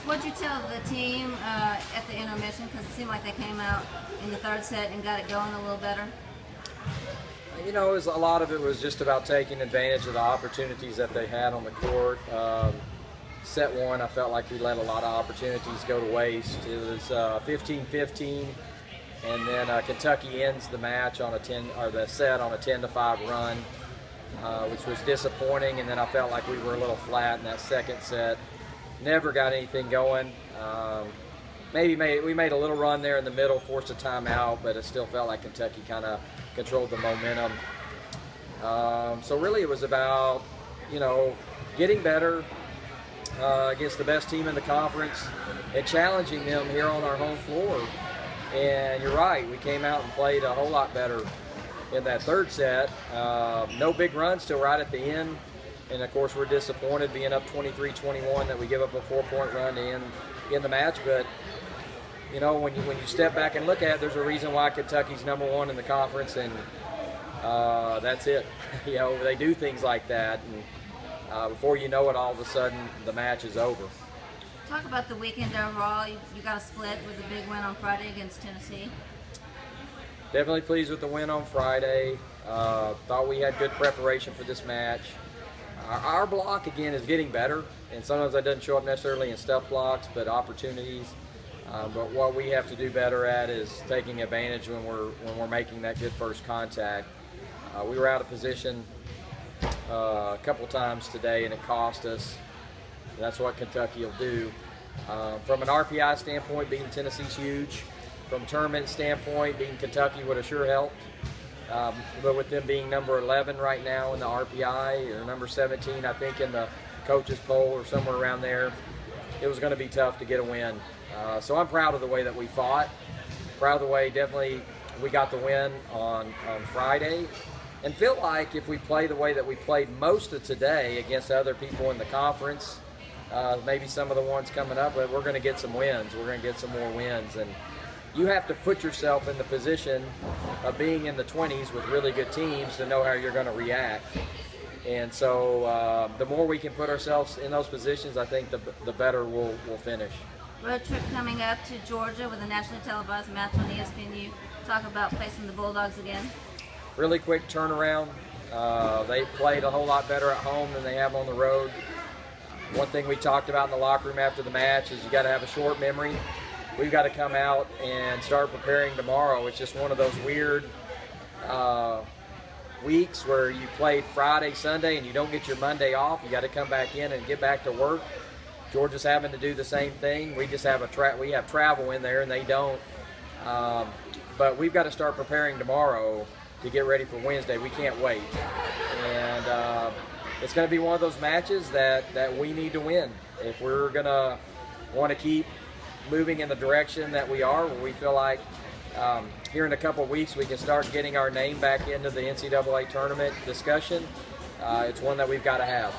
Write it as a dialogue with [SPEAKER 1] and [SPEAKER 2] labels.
[SPEAKER 1] What'd you tell the team at the intermission? Because it seemed like they came out in the third set and got it going a little better.
[SPEAKER 2] You know, a lot of it was just about taking advantage of the opportunities that they had on the court. Set one, I felt like we let a lot of opportunities go to waste. It was 15-15, and then Kentucky ends the match on the set on a 10-5 run, which was disappointing. And then I felt like we were a little flat in that second set. Never got anything going. We made a little run there in the middle, forced a timeout, but it still felt like Kentucky kind of controlled the momentum. So really, it was about getting better against the best team in the conference and challenging them here on our home floor. And you're right, we came out and played a whole lot better in that third set. No big runs till right at the end. And of course, we're disappointed being up 23-21 that we give up a 4-point run to end the match. But when you step back and look at it, there's a reason why Kentucky's #1 in the conference, and that's it. They do things like that, and before you know it, all of a sudden the match is over.
[SPEAKER 1] Talk about the weekend overall. You got a split with a big win on Friday against Tennessee.
[SPEAKER 2] Definitely pleased with the win on Friday. Thought we had good preparation for this match. Our block, again, is getting better, and sometimes that doesn't show up necessarily in stuff blocks, but opportunities. But what we have to do better at is taking advantage when we're making that good first contact. We were out of position a couple times today, and it cost us. That's what Kentucky will do. From an RPI standpoint, beating Tennessee's huge. From a tournament standpoint, beating Kentucky would have sure helped. But with them being number 11 right now in the RPI, or number 17, I think, in the coaches poll or somewhere around there, it was going to be tough to get a win. So I'm proud of the way that we fought. Proud of the way, definitely, we got the win on Friday. And feel like if we play the way that we played most of today against other people in the conference, maybe some of the ones coming up, but we're going to get some wins. We're going to get some more wins. And you have to put yourself in the position of being in the 20s with really good teams to know how you're going to react. And so the more we can put ourselves in those positions, I think the better we'll finish.
[SPEAKER 1] Road trip coming up to Georgia with a nationally televised match on ESPN. Talk about facing the Bulldogs again.
[SPEAKER 2] Really quick turnaround. They played a whole lot better at home than they have on the road. One thing we talked about in the locker room after the match is you got to have a short memory. We've got to come out and start preparing tomorrow. It's just one of those weird weeks where you played Friday, Sunday, and you don't get your Monday off. You got to come back in and get back to work. Georgia's having to do the same thing. We just have we have travel in there, and they don't. But we've got to start preparing tomorrow to get ready for Wednesday. We can't wait. And it's going to be one of those matches that we need to win if we're going to want to keep moving in the direction that we are, where we feel like here in a couple of weeks we can start getting our name back into the NCAA tournament discussion. It's one that we've got to have.